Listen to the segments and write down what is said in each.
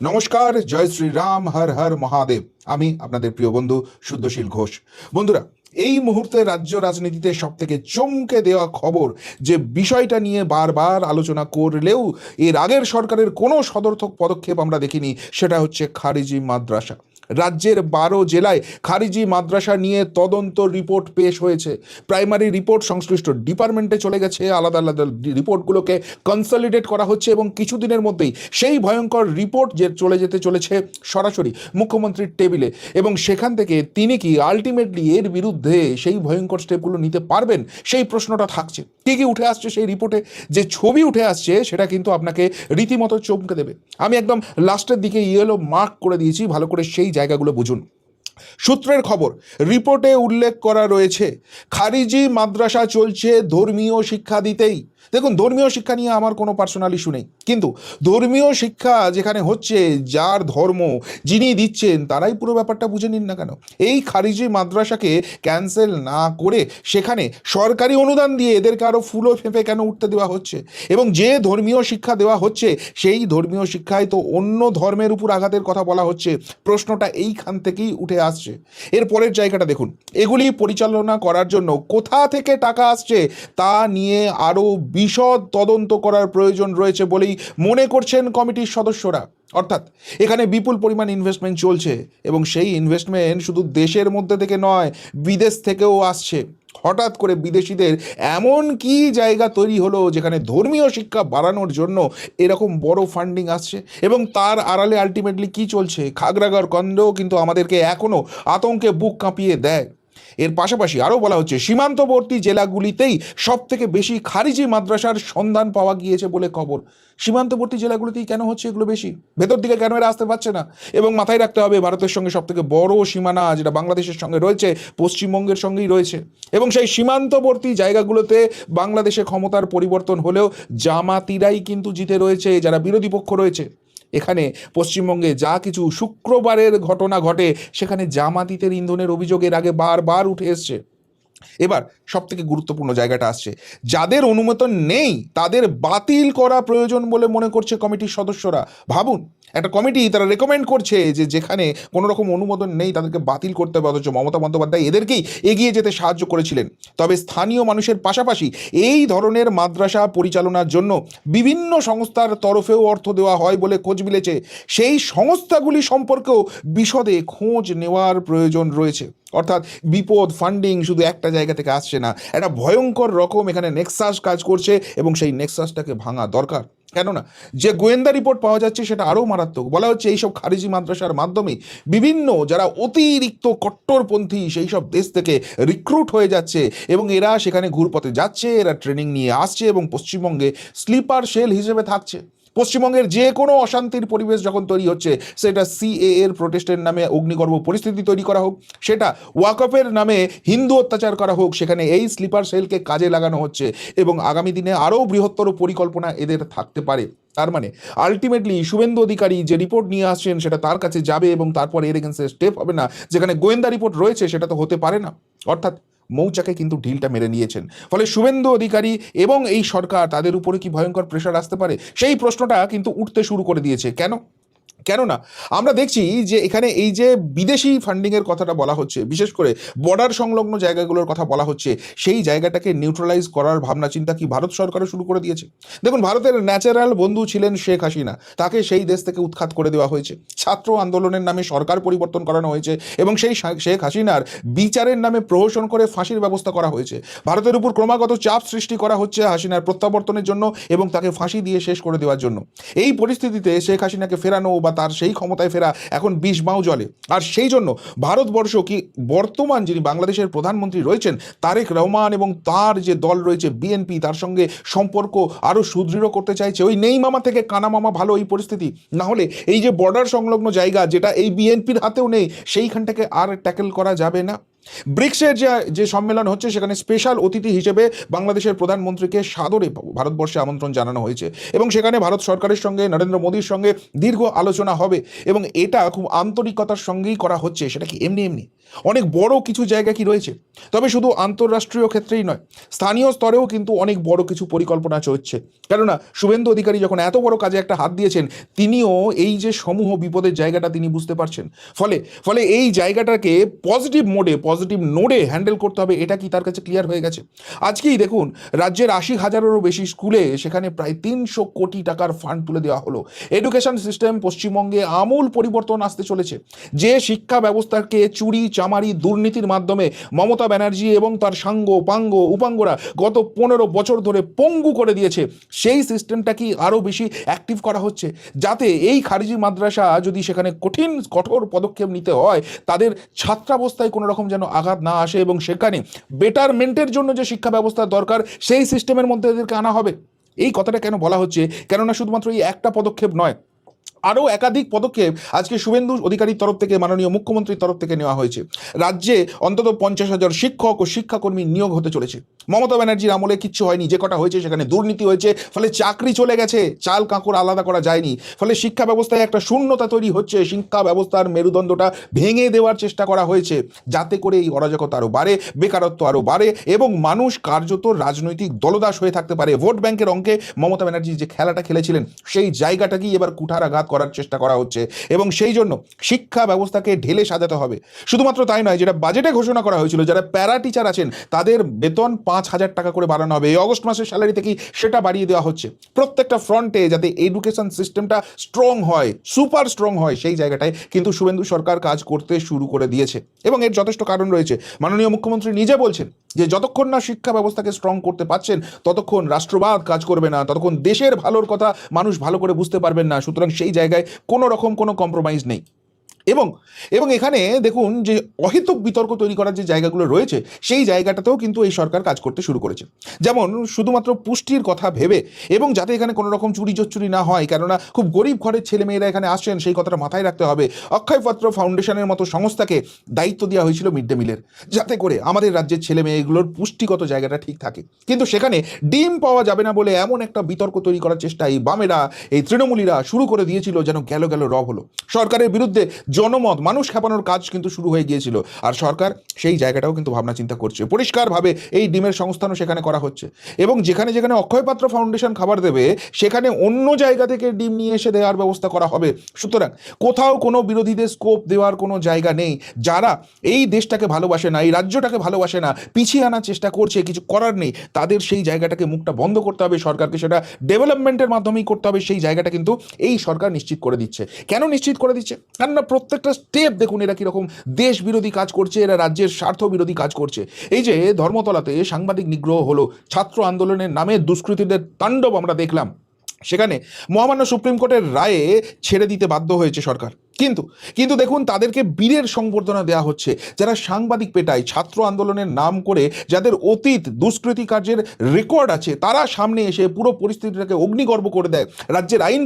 নমস্কার, জয় শ্রীরাম, হর হর মহাদেব। আমি আপনাদের প্রিয় বন্ধু শুদ্ধশীল ঘোষ। বন্ধুরা, এই মুহূর্তে রাজ্য রাজনীতিতে সব থেকে চমকে দেওয়া খবর, যে বিষয়টা নিয়ে বারবার আলোচনা করলেও এর আগের সরকারের কোনো সদর্থক পদক্ষেপ আমরা দেখিনি, সেটা হচ্ছে খারিজি মাদ্রাসা। রাজ্যের 12 জেলায় খারিজি মাদ্রাসা নিয়ে তদন্ত রিপোর্ট পেশ হয়েছে। প্রাইমারি রিপোর্ট সংশ্লিষ্ট ডিপার্টমেন্টে চলে গেছে, আলাদা আলাদা রিপোর্টগুলোকে কনসলিডেট করা হচ্ছে এবং কিছুদিনের মধ্যেই সেই ভয়ঙ্কর রিপোর্ট যে চলে যেতে চলেছে সরাসরি মুখ্যমন্ত্রীর টেবিলে, এবং সেখান থেকে তিনি কি আলটিমেটলি এর বিরুদ্ধে সেই ভয়ঙ্কর স্টেপগুলো নিতে পারবেন, সেই প্রশ্নটা থাকছে। কী কী উঠে আসছে সেই রিপোর্টে, যে ছবি উঠে আসছে সেটা কিন্তু আপনাকে রীতিমতো চমকে দেবে। আমি একদম লাস্টের দিকে ইয়েলো মার্ক করে দিয়েছি, ভালো করে সেই জায়গাগুলো বুঝুন। সূত্রের খবর, রিপোর্টে উল্লেখ করা রয়েছে খারিজি মাদ্রাসা চলছে ধর্মীয় শিক্ষা দিতেই। দেখুন, ধর্মীয় শিক্ষা নিয়ে আমার কোনো পার্সোনাল ইস্যু নেই, কিন্তু ধর্মীয় শিক্ষা যেখানে হচ্ছে, যার ধর্ম যিনি দিচ্ছেন তারাই পুরো ব্যাপারটা বুঝে নিন না কেন। এই খারিজি মাদ্রাসাকে ক্যান্সেল না করে সেখানে সরকারি অনুদান দিয়ে এদেরকে আরও ফুলো ফেঁপে কেন উঠতে দেওয়া হচ্ছে, এবং যে ধর্মীয় শিক্ষা দেওয়া হচ্ছে সেই ধর্মীয় শিক্ষায় তো অন্য ধর্মের উপর আঘাতের কথা বলা হচ্ছে। প্রশ্নটা এইখান থেকেই উঠে আসছে। এর পরের জায়গাটা দেখুন, এগুলি পরিচালনা করার জন্য কোথা থেকে টাকা আসছে তা নিয়ে আরও বিশদ তদন্ত করার প্রয়োজন রয়েছে বলেই মনে করছেন কমিটির সদস্যরা। অর্থাৎ এখানে বিপুল পরিমাণ ইনভেস্টমেন্ট চলছে, এবং সেই ইনভেস্টমেন্ট শুধু দেশের মধ্যে থেকে নয়, বিদেশ থেকেও আসছে। হঠাৎ করে বিদেশিদের এমন কি জায়গা তৈরি হলো যেখানে ধর্মীয় শিক্ষা বাড়ানোর জন্য এরকম বড় ফান্ডিং আসছে, এবং তার আড়ালে আলটিমেটলি কি চলছে, খাগড়াগড় কাণ্ডও কিন্তু আমাদেরকে এখনও আতঙ্কে বুক কাঁপিয়ে দেয়। এর পাশাপাশি আরও বলা হচ্ছে সীমান্তবর্তী জেলাগুলিতেই সব থেকে বেশি খারিজি মাদ্রাসার সন্ধান পাওয়া গিয়েছে বলে খবর। সীমান্তবর্তী জেলাগুলিতেই কেন হচ্ছে এগুলো বেশি, ভেতর দিকে কেন এরা আসতে পারছে না? এবং মাথায় রাখতে হবে, ভারতের সঙ্গে সব থেকে বড় সীমানা যেটা বাংলাদেশের সঙ্গে রয়েছে, পশ্চিমবঙ্গের সঙ্গেই রয়েছে, এবং সেই সীমান্তবর্তী জায়গাগুলোতে বাংলাদেশে ক্ষমতার পরিবর্তন হলেও জামাতিরাই কিন্তু জিতে রয়েছে, যারা বিরোধী পক্ষ রয়েছে। এখানে পশ্চিমবঙ্গে যা কিছু শুক্রবারের ঘটনা ঘটে, সেখানে জামাতিদের ইন্ধনের অভিযোগের আগে বারবার উঠে এসছে। এবার সব থেকে গুরুত্বপূর্ণ জায়গাটা আসছে, যাদের অনুমোদন নেই তাদের বাতিল করা প্রয়োজন বলে মনে করছে কমিটির সদস্যরা। ভাবুন, একটা কমিটি তারা রেকমেন্ড করছে যে যেখানে কোনো রকম অনুমোদন নেই তাদেরকে বাতিল করতে হবে, অথচ মমতা বন্দ্যোপাধ্যায় এদেরকেই এগিয়ে যেতে সাহায্য করেছিলেন। তবে স্থানীয় মানুষের পাশাপাশি এই ধরনের মাদ্রাসা পরিচালনার জন্য বিভিন্ন সংস্থার তরফেও অর্থ দেওয়া হয় বলে খোঁজ মিলেছে। সেই সংস্থাগুলি সম্পর্কেও বিশদে খোঁজ নেওয়ার প্রয়োজন রয়েছে। অর্থাৎ বিপদ ফান্ডিং শুধু একটা জায়গা থেকে আসছে না, একটা ভয়ঙ্কর রকম এখানে নেক্সাস কাজ করছে, এবং সেই নেক্সাসটাকে ভাঙা দরকার। কেননা যে গোয়েন্দা রিপোর্ট পাওয়া যাচ্ছে সেটা আরও মারাত্মক। বলা হচ্ছে এইসব খারিজি মাদ্রাসার মাধ্যমে বিভিন্ন যারা অতিরিক্ত কট্টরপন্থী সেই সব দেশ থেকে রিক্রুট হয়ে যাচ্ছে, এবং এরা সেখানে ঘুরপথে যাচ্ছে, এরা ট্রেনিং নিয়ে আসছে এবং পশ্চিমবঙ্গে স্লিপার সেল হিসেবে থাকছে। পশ্চিমবঙ্গের যে কোনো অশান্তির পরিবেশ যখন তৈরি হচ্ছে, সেটা সিএএ এর প্রোটেস্টের নামে অগ্নিগর্ভ পরিস্থিতি তৈরি করা হোক, সেটা ওয়াকফের নামে হিন্দু অত্যাচার করা হোক, সেখানে এই স্লিপার সেলকে কাজে লাগানো হচ্ছে, এবং আগামী দিনে আরও বৃহত্তর পরিকল্পনা এদের থাকতে পারে। তার মানে আলটিমেটলি শুভেন্দু অধিকারী যে রিপোর্ট নিয়ে আসছেন সেটা তার কাছে যাবে, এবং তারপর এর এগেন্সে স্টেপ হবে না। যেখানে গোয়েন্দা রিপোর্ট রয়েছে সেটা তো হতে পারে না। অর্থাৎ মৌচাকে কিন্তু ঢিলটা মেরে নিয়েছেন। ফলে শুভেন্দু অধিকারী এবং এই সরকার, তাদের উপরে কি ভয়ঙ্কর প্রেশার আসতে পারে, সেই প্রশ্নটা কিন্তু উঠতে শুরু করে দিয়েছে। কেননা আমরা দেখছি যে এখানে এই যে বিদেশি ফান্ডিংয়ের কথাটা বলা হচ্ছে, বিশেষ করে বর্ডার সংলগ্ন জায়গাগুলোর কথা বলা হচ্ছে, সেই জায়গাটাকে নিউট্রালাইজ করার ভাবনা চিন্তা কি ভারত সরকারও শুরু করে দিয়েছে? দেখুন, ভারতের ন্যাচারাল বন্ধু ছিলেন শেখ হাসিনা, তাকে সেই দেশ থেকে উৎখাত করে দেওয়া হয়েছে। ছাত্র আন্দোলনের নামে সরকার পরিবর্তন করানো হয়েছে, এবং সেই শেখ হাসিনার বিচারের নামে প্রহসন করে ফাঁসির ব্যবস্থা করা হয়েছে। ভারতের উপর ক্রমাগত চাপ সৃষ্টি করা হচ্ছে হাসিনার প্রত্যাবর্তনের জন্য এবং তাকে ফাঁসি দিয়ে শেষ করে দেওয়ার জন্য। এই পরিস্থিতিতে শেখ হাসিনাকে ফেরানো বা তার সেই ক্ষমতায় ফেরা এখন বিষ বাও জলে। আর সেই জন্য ভারতবর্ষ কি বর্তমান যিনি বাংলাদেশের প্রধানমন্ত্রী রয়েছেন তারেক রহমান, এবং তার যে দল রয়েছে বিএনপি, তার সঙ্গে সম্পর্ক আরও সুদৃঢ় করতে চাইছে। ওই নেই মামা থেকে কানা মামা ভালো এই পরিস্থিতি। না হলে এই যে বর্ডার সংলগ্ন জায়গা, যেটা এই বিএনপির হাতেও নেই, সেইখানটাকে আর ট্যাকেল করা যাবে না। ব্রিক্সের যে সম্মেলন হচ্ছে সেখানে স্পেশাল অতিথি হিসেবে বাংলাদেশের প্রধানমন্ত্রীকে সাদরে ভারতবর্ষে আমন্ত্রণ জানানো হয়েছে এবং সেখানে ভারত সরকারের সঙ্গে নরেন্দ্র মোদীর সঙ্গে দীর্ঘ আলোচনা হবে এবং এটা খুব আন্তরিকতার সঙ্গেই করা হচ্ছে। সেটা কি এমনি এমনি, অনেক বড় কিছু জায়গা কি রয়েছে, তবে শুধু আন্তঃরাষ্ট্রীয় ক্ষেত্রেই নয়, স্থানীয় স্তরেও কিন্তু অনেক বড় কিছু পরিকল্পনা চলছে। কেননা শুভেন্দু অধিকারী যখন এত বড় কাজে একটা হাত দিয়েছেন, তিনিও এই যে সমূহ বিপদের জায়গাটা তিনি বুঝতে পারছেন। ফলে ফলে এই জায়গাটাকে পজিটিভ মোডে, পজিটিভ নোডে হ্যান্ডেল করতে হবে, এটা কি তার কাছে ক্লিয়ার হয়ে গেছে। আজকেই দেখুন, রাজ্যের 80,000-এরও বেশি স্কুলে সেখানে প্রায় 300 কোটি টাকার ফান্ড তুলে দেওয়া হলো। এডুকেশন সিস্টেম পশ্চিমবঙ্গে আমূল পরিবর্তন আসতে চলেছে। যে শিক্ষা ব্যবস্থাকে চুরি চামারি দুর্নীতির মাধ্যমে মমতা ব্যানার্জি এবং তার সাঙ্গ পাঙ্গ উপাঙ্গরা গত 15 বছর ধরে পঙ্গু করে দিয়েছে, সেই সিস্টেমটা কি আরও বেশি অ্যাক্টিভ করা হচ্ছে, যাতে এই খারিজি মাদ্রাসা যদি সেখানে কঠোর পদক্ষেপ নিতে হয়, তাদের ছাত্রাবস্থায় কোনো রকম যেন আঘাত না আসে এবং সেখানে বেটারমেন্টের জন্য যে শিক্ষা ব্যবস্থা দরকার সেই সিস্টেমের মধ্যে এদেরকে আনা হবে। এই কথাটা কেন বলা হচ্ছে, কেননা শুধুমাত্র এই একটা পদক্ষেপ নয়, আরও একাধিক পদক্ষেপ আজকে শুভেন্দু অধিকারীর তরফ থেকে, মাননীয় মুখ্যমন্ত্রীর তরফ থেকে নেওয়া হয়েছে। রাজ্যে অন্তত 50,000 শিক্ষক ও শিক্ষাকর্মী নিয়োগ হতে চলেছে। মমতা ব্যানার্জির আমলে কিচ্ছু হয়নি, যে কটা হয়েছে সেখানে দুর্নীতি হয়েছে, ফলে চাকরি চলে গেছে, চাল কাঁকড় আলাদা করা যায়নি, ফলে শিক্ষা ব্যবস্থায় একটা শূন্যতা তৈরি হচ্ছে। শিক্ষা ব্যবস্থার মেরুদণ্ডটা ভেঙে দেওয়ার চেষ্টা করা হয়েছে, যাতে করে এই অরাজকতা আরও বাড়ে, বেকারত্ব আরও বাড়ে এবং মানুষ কার্যত রাজনৈতিক দলদাস হয়ে থাকতে পারে। ভোট ব্যাংকের অঙ্কে মমতা ব্যানার্জি যে খেলাটা খেলেছিলেন, সেই জায়গাটাকেই এবার কুঠারাঘাত করার চেষ্টা করা হচ্ছে এবং সেই জন্য শিক্ষা ব্যবস্থাকে ঢেলে সাজাতে হবে। শুধুমাত্র তাই নয়, যেটা বাজেটে ঘোষণা করা হয়েছিল, যারা প্যারা টিচার আছেন তাদের বেতন 5,000 টাকা করে বাড়ানো হবে। এই অগস্ট মাসের স্যালারি থেকেই সেটা বাড়িয়ে দেওয়া হচ্ছে। প্রত্যেকটা ফ্রন্টে যাতে এডুকেশন সিস্টেমটা স্ট্রং হয়, সুপার স্ট্রং হয়, সেই জায়গাটায় কিন্তু শুভেন্দু সরকার কাজ করতে শুরু করে দিয়েছে এবং এর যথেষ্ট কারণ রয়েছে। মাননীয় মুখ্যমন্ত্রী নিজে বলছেন যে যতক্ষণ না শিক্ষা ব্যবস্থাকে স্ট্রং করতে পারছেন, ততক্ষণ রাষ্ট্রবাদ কাজ করবে না, ততক্ষণ দেশের ভালোর কথা মানুষ ভালো করে বুঝতে পারবেন না। সুতরাং সেই জায়গায় কোনো রকম কোনো কম্প্রোমাইজ নেই। এবং এবং এখানে দেখুন যে অহেতুক বিতর্ক তৈরি করার যে জায়গাগুলো রয়েছে, সেই জায়গাটাতেও কিন্তু এই সরকার কাজ করতে শুরু করেছে। যেমন শুধুমাত্র পুষ্টির কথা ভেবে এবং যাতে এখানে কোনো রকম চুরি জোচ্চুরি না হয়, কেননা খুব গরিব ঘরের ছেলেমেয়েরা এখানে আসছেন, সেই কথাটা মাথায় রাখতে হবে। অক্ষয়পাত্র ফাউন্ডেশনের মতো সংস্থাকে দায়িত্ব দেওয়া হয়েছিল মিড ডে মিলের, যাতে করে আমাদের রাজ্যের ছেলে মেয়েগুলোর পুষ্টিগত জায়গাটা ঠিক থাকে। কিন্তু সেখানে ডিম পাওয়া যাবে না বলে এমন একটা বিতর্ক তৈরি করার চেষ্টা এই বামেরা, এই তৃণমূলীরা শুরু করে দিয়েছিল, যেন গেল গেল রব হলো। সরকারের বিরুদ্ধে জনমত, মানুষ খেপানোর কাজ কিন্তু শুরু হয়ে গিয়েছিল, আর সরকার সেই জায়গাটাও কিন্তু ভাবনা চিন্তা করছে। পরিষ্কারভাবে এই ডিমের সংস্থানও সেখানে করা হচ্ছে এবং যেখানে যেখানে অক্ষয়পাত্র ফাউন্ডেশন খাবার দেবে, সেখানে অন্য জায়গা থেকে ডিম নিয়ে এসে দেওয়ার ব্যবস্থা করা হবে। সুতরাং কোথাও কোনো বিরোধীদের স্কোপ দেওয়ার কোনো জায়গা নেই। যারা এই দেশটাকে ভালোবাসে না, এই রাজ্যটাকে ভালোবাসে না, পিছিয়ে আনার চেষ্টা করছে, কিছু করার নেই, তাদের সেই জায়গাটাকে মুখটা বন্ধ করতে হবে। সরকারকে সেটা ডেভেলপমেন্টের মাধ্যমেই করতে হবে। সেই জায়গাটা কিন্তু এই সরকার নিশ্চিত করে দিচ্ছে। কেন নিশ্চিত করে দিচ্ছে? কেননা প্রত্যেকটা স্টেপ দেখুন, এরা কীরকম দেশ বিরোধী কাজ করছে, এরা রাজ্যের স্বার্থ বিরোধী কাজ করছে। এই যে ধর্মতলাতে সাংবাদিক নিগ্রহ হলো, ছাত্র আন্দোলনের নামে দুষ্কৃতীদের তাণ্ডব আমরা দেখলাম, সেখানে মহামান্য সুপ্রিম কোর্টের রায়ে ছেড়ে দিতে বাধ্য হয়েছে সরকার। কিন্তু কিন্তু দেখুন, তাদেরকে বীরের সংবর্ধনা দেওয়া হচ্ছে, যারা সাংবাদিক পেটায়, ছাত্র আন্দোলনের নাম করে যাদের অতীত দুষ্কৃতি কার্যের রেকর্ড আছে, তারা সামনে এসে পুরো পরিস্থিতিটাকে অগ্নিগর্ভ করে দেয়, রাজ্যের আইন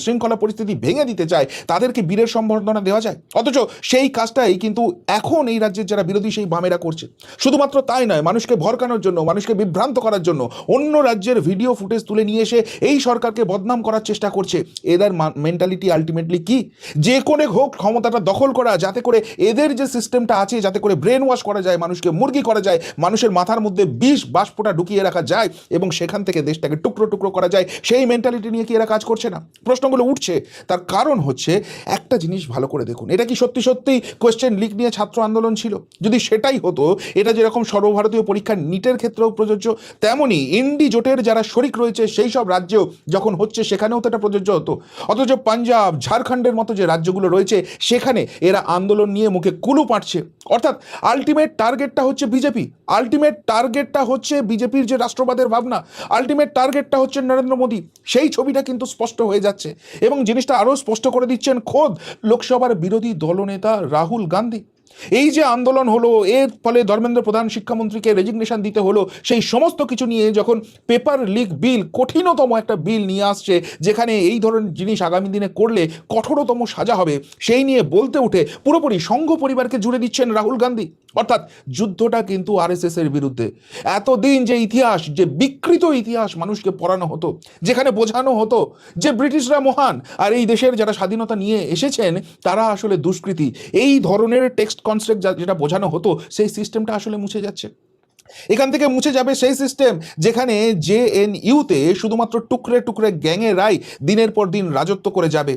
শৃঙ্খলা পরিস্থিতি ভেঙে দিতে চায়, তাদেরকে বীরের সংবর্ধনা দেওয়া যায়। অথচ সেই কাজটাই কিন্তু এখন এই রাজ্যের যারা বিরোধী, সেই বামেরা করছে। শুধুমাত্র তাই নয়, মানুষকে ভরকানোর জন্য, মানুষকে বিভ্রান্ত করার জন্য অন্য রাজ্যের ভিডিও ফুটেজ তুলে নিয়ে এসে এই সরকারকে বদনাম করার চেষ্টা করছে। এদের মেন্টালিটি আলটিমেটলি কি? যে কোনো হোক ক্ষমতাটা দখল করা, যাতে করে এদের যে সিস্টেমটা আছে, যাতে করে ব্রেন ওয়াশ করা যায়, মানুষকে মুরগি করা যায়, মানুষের মাথার মধ্যে বিষ বাষ্পটা ঢুকিয়ে রাখা যায় এবং সেখান থেকে দেশটাকে টুকরো টুকরো করা যায়। সেই মেন্টালিটি নিয়ে কি এরা কাজ করছে না? প্রশ্নগুলো উঠছে। তার কারণ হচ্ছে, একটা জিনিস ভালো করে দেখুন, এটা কি সত্যি সত্যি কোয়েশ্চেন লিক নিয়ে ছাত্র আন্দোলন ছিল? যদি সেটাই হতো, এটা যেরকম সর্বভারতীয় পরীক্ষার নিটের ক্ষেত্রেও প্রযোজ্য, তেমনি ইন্ডি জোটের যারা শরিক রয়েছে সেই সব রাজ্যেও যখন হচ্ছে, সেখানেও তো এটা প্রযোজ্য হতো। অথচ পাঞ্জাব, ঝাড়খণ্ডের মতো যে রাজ্যগুলো রয়েছে, সেখানে এরা আন্দোলন নিয়ে মুখে কুলু পাটছে। অর্থাৎ আলটিমেট টার্গেটটা হচ্ছে বিজেপি, আলটিমেট টার্গেটটা হচ্ছে বিজেপির যে রাষ্ট্রবাদের ভাবনা, আলটিমেট টার্গেটটা হচ্ছে নরেন্দ্র মোদী। সেই ছবিটা কিন্তু স্পষ্ট হয়ে যাচ্ছে এবং জিনিসটা আরও স্পষ্ট করে দিচ্ছেন খোদ লোকসভার বিরোধী দলনেতা রাহুল গান্ধী। এই যে আন্দোলন হলো, এর ফলে ধর্মেন্দ্র প্রধান শিক্ষামন্ত্রীকে রেজিগনেশন দিতে হলো, সেই সমস্ত কিছু নিয়ে যখন পেপার লিক বিল, কঠিনতম একটা বিল নিয়ে আসছে, যেখানে এই ধরনের জিনিস আগামী দিনে করলে কঠোরতম সাজা হবে, সেই নিয়ে বলতে উঠে পুরোপুরি সংঘ পরিবারকে জুড়ে দিচ্ছেন রাহুল গান্ধী। অর্থাৎ যুদ্ধটা কিন্তু আরএসএস এর বিরুদ্ধে। এতদিন যে ইতিহাস, যে বিকৃত ইতিহাস মানুষকে পড়ানো হতো, যেখানে বোঝানো হতো যে ব্রিটিশরা মহান আর এই দেশের যারা স্বাধীনতা নিয়ে এসেছেন তারা আসলে দুষ্কৃতী, এই ধরনের টেক্সট কনসেপ্ট যেটা বোঝানো হতো, সেই সিস্টেমটা আসলে মুছে যাচ্ছে। এখান থেকে মুছে যাবে সেই সিস্টেম যেখানে জেএনইউতে শুধুমাত্র টুকরে টুকরে গ্যাংয়েরাই দিনের পর দিন রাজত্ব করে যাবে।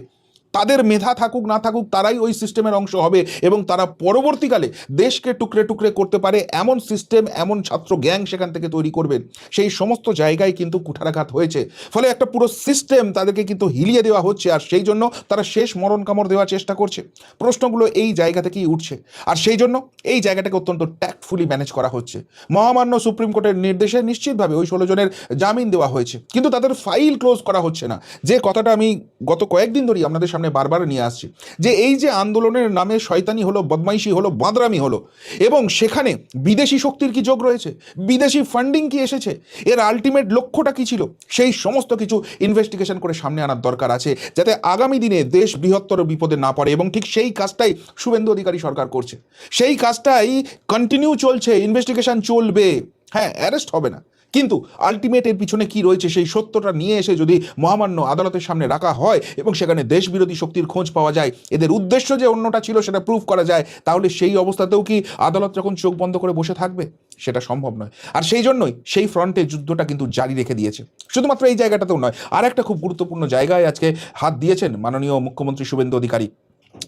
তাদের মেধা থাকুক না থাকুক তারাই ওই সিস্টেমের অংশ হবে এবং তারা পরবর্তীকালে দেশকে টুকরে টুকরে করতে পারে এমন সিস্টেম, এমন ছাত্র গ্যাং সেখান থেকে তৈরি করবেন। সেই সমস্ত জায়গায় কিন্তু কুঠারাঘাত হয়েছে, ফলে একটা পুরো সিস্টেম তাদেরকে কিন্তু হিলিয়ে দেওয়া হচ্ছে, আর সেই জন্য তারা শেষ মরণ কামড় দেওয়ার চেষ্টা করছে। প্রশ্নগুলো এই জায়গা থেকেই উঠছে, আর সেই জন্য এই জায়গাটাকে অত্যন্ত ট্যাক্টফুলি ম্যানেজ করা হচ্ছে। মহামান্য সুপ্রিম কোর্টের নির্দেশে নিশ্চিতভাবে ওই 16 জনের জামিন দেওয়া হয়েছে, কিন্তু তাদের ফাইল ক্লোজ করা হচ্ছে না। যে কথাটা আমি গত কয়েকদিন ধরেই আপনাদের সামনে বারবার নিয়ে আসছি, যে এই যে আন্দোলনের নামে শয়তানি হলো, বদমাইশি হলো, বাঁদরামি হলো, এবং সেখানে বিদেশি শক্তির কি যোগ রয়েছে, বিদেশি ফান্ডিং কি এসেছে, এর আলটিমেট লক্ষ্যটা কি ছিল, সেই সমস্ত কিছু ইনভেস্টিগেশন করে সামনে আনার দরকার আছে, যাতে আগামী দিনে দেশ বৃহত্তর বিপদে না পড়ে। এবং ঠিক সেই কাজটাই শুভেন্দু অধিকারী সরকার করছে, সেই কাজটাই কন্টিনিউ চলছে, ইনভেস্টিগেশন চলবে। হ্যাঁ, অ্যারেস্ট হবে না, কিন্তু আলটিমেট এর পিছনে কি রয়েছে সেই সত্যটা নিয়ে এসে যদি মহামান্য আদালতের সামনে রাখা হয় এবং সেখানে দেশ বিরোধী শক্তির খোঁজ পাওয়া যায়, এদের উদ্দেশ্য যে অন্যটা ছিল সেটা প্রুফ করা যায়, তাহলে সেই অবস্থাতেও কি আদালত যখন চোখ বন্ধ করে বসে থাকবে? সেটা সম্ভব নয়। আর সেই জন্যই সেই ফ্রন্টে যুদ্ধটা কিন্তু জারি রেখে দিয়েছে। শুধুমাত্র এই জায়গাটাতেও নয়, আর একটা খুব গুরুত্বপূর্ণ জায়গায় আজকে হাত দিয়েছেন মাননীয় মুখ্যমন্ত্রী শুভেন্দু অধিকারী।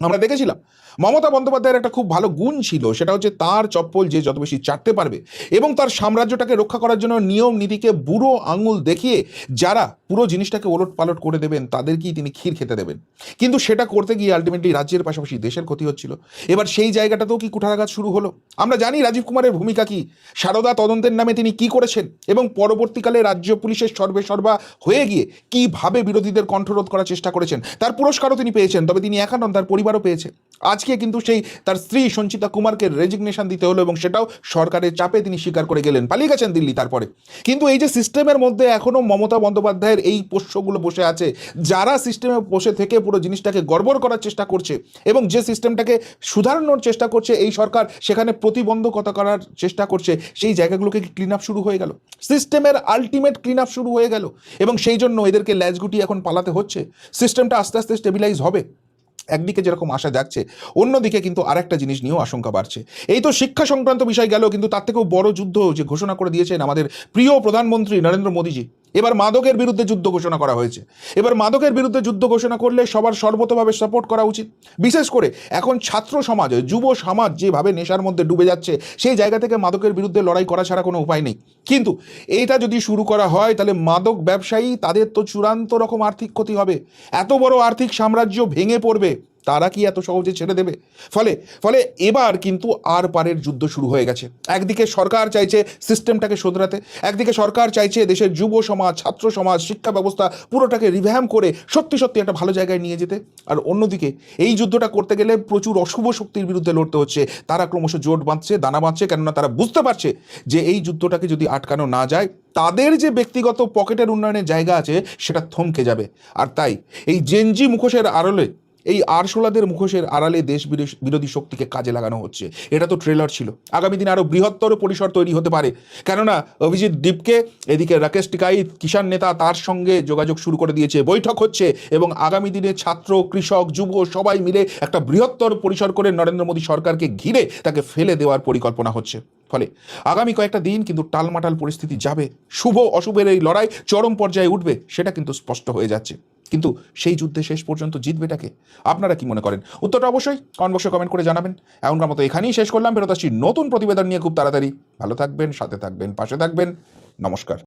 আমরা দেখেছিলাম মমতা বন্দ্যোপাধ্যায়ের একটা খুব ভালো গুণ ছিল, সেটা হচ্ছে তার চপ্পল যে যত বেশি চাটতে পারবে এবং তার সাম্রাজ্যটাকে রক্ষা করার জন্য নিয়ম নীতিকে বুড়ো আঙুল দেখিয়ে যারা পুরো জিনিসটাকে ওলট পালট করে দেবেন তাদেরকেই তিনি ক্ষীর খেতে দেবেন। কিন্তু সেটা করতে গিয়ে আলটিমেটলি রাজ্যের পাশাপাশি দেশের ক্ষতি হচ্ছিল। এবার সেই জায়গাটাতেও কি কুঠারাঘাত শুরু হলো? আমরা জানি রাজীব কুমারের ভূমিকা কি, সারদা তদন্তের নামে তিনি কি করেছেন এবং পরবর্তীকালে রাজ্য পুলিশের সর্বেসর্বা হয়ে গিয়ে কিভাবে বিরোধীদের কণ্ঠরোধ করার চেষ্টা করেছেন। তার পুরস্কারও তিনি পেয়েছেন, তবে তিনি একা নন, তার পরিবারও পেয়েছে। আজকে কিন্তু সেই তার স্ত্রী সঞ্চিতা কুমারকে রেজিগনেশন দিতে হলো এবং সেটাও সরকারের চাপে তিনি স্বীকার করে গেলেন, পালিয়ে গেছেন দিল্লি তারপরে। কিন্তু এই যে সিস্টেমের মধ্যে এখনও মমতা বন্দ্যোপাধ্যায়ের এই পোষ্যগুলো বসে আছে, যারা সিস্টেমে বসে থেকে পুরো জিনিসটাকে গড়বড় করার চেষ্টা করছে এবং যে সিস্টেমটাকে সুধারণের চেষ্টা করছে এই সরকার, সেখানে প্রতিবন্ধকতা করার চেষ্টা করছে, সেই জায়গাগুলোকে ক্লিন আপ শুরু হয়ে গেল, সিস্টেমের আলটিমেট ক্লিন আপ শুরু হয়ে গেল। এবং সেই জন্য এদেরকে ল্যাজ গুটিয়ে এখন পালাতে হচ্ছে। সিস্টেমটা আস্তে আস্তে স্টেবিলাইজ হবে, একদিকে যেরকম আশা যাচ্ছে, অন্যদিকে কিন্তু আরেকটা জিনিস নিয়েও আশঙ্কা বাড়ছে। এই তো শিক্ষা সংক্রান্ত বিষয় গেল, কিন্তু তার থেকেও বড় যুদ্ধ যে ঘোষণা করে দিয়েছেন আমাদের প্রিয় প্রধানমন্ত্রী নরেন্দ্র মোদীজি। এবার মাদকের বিরুদ্ধে যুদ্ধ ঘোষণা করা হয়েছে। এবার মাদকের বিরুদ্ধে যুদ্ধ ঘোষণা করলে সবার সর্বতভাবে সাপোর্ট করা উচিত। বিশেষ করে এখন ছাত্র সমাজ, যুব সমাজ যেভাবে নেশার মধ্যে ডুবে যাচ্ছে, সেই জায়গা থেকে মাদকের বিরুদ্ধে লড়াই করা ছাড়া কোনো উপায় নেই। কিন্তু এইটা যদি শুরু করা হয় তাহলে মাদক ব্যবসায়ী তাদের তো চূড়ান্ত রকম আর্থিক ক্ষতি হবে, এত বড় আর্থিক সাম্রাজ্য ভেঙে পড়বে, তারা কি এত সহজে ছেড়ে দেবে? ফলে ফলে এবার কিন্তু আর পারের যুদ্ধ শুরু হয়ে গেছে। একদিকে সরকার চাইছে সিস্টেমটাকে শোধরাতে, একদিকে সরকার চাইছে দেশের যুব সমাজ, ছাত্র সমাজ, শিক্ষা ব্যবস্থা পুরোটাকে রিভ্যাম্প করে সত্যি সত্যি একটা ভালো জায়গায় নিয়ে যেতে। আর অন্যদিকে এই যুদ্ধটা করতে গেলে প্রচুর অশুভ শক্তির বিরুদ্ধে লড়তে হচ্ছে। তারা ক্রমশ জোট বাঁধছে, দানা বাঁধছে, কেননা তারা বুঝতে পারছে যে এই যুদ্ধটাকে যদি আটকানো না যায়, তাদের যে ব্যক্তিগত পকেটের উন্নয়নের জায়গা আছে সেটা থমকে যাবে। আর তাই এই জেনজি মুখোশের আড়লে, এই আরশোলাদের মুখোশের আড়ালে দেশ বিরোধী শক্তিকে কাজে লাগানো হচ্ছে। এটা তো ট্রেলার ছিল, আগামী দিনে আরও বৃহত্তর পরিসর তৈরি হতে পারে। কেননা অভিজিৎ দীপকে এদিকে রাকেশ টিকাইত কিষাণ নেতা তার সঙ্গে যোগাযোগ শুরু করে দিয়েছে, বৈঠক হচ্ছে এবং আগামী দিনে ছাত্র, কৃষক, যুব সবাই মিলে একটা বৃহত্তর পরিসর করে নরেন্দ্র মোদী সরকারকে ঘিরে তাকে ফেলে দেওয়ার পরিকল্পনা হচ্ছে। ফলে আগামী কয়েকটা দিন কিন্তু টালমাটাল পরিস্থিতি যাবে, শুভ অশুভের এই লড়াই চরম পর্যায়ে উঠবে, সেটা কিন্তু স্পষ্ট হয়ে যাচ্ছে। কিন্তু সেই যুদ্ধে শেষ পর্যন্ত জিতবেটাকে? আপনারা কি মনে করেন? উত্তরটা অবশ্যই কমেন্ট বক্সে কমেন্ট করে জানাবেন। এমনকার মতো এখানেই শেষ করলাম, ফেরত আসছি নতুন প্রতিবেদন নিয়ে খুব তাড়াতাড়ি। ভালো থাকবেন, সাথে থাকবেন, পাশে থাকবেন। নমস্কার।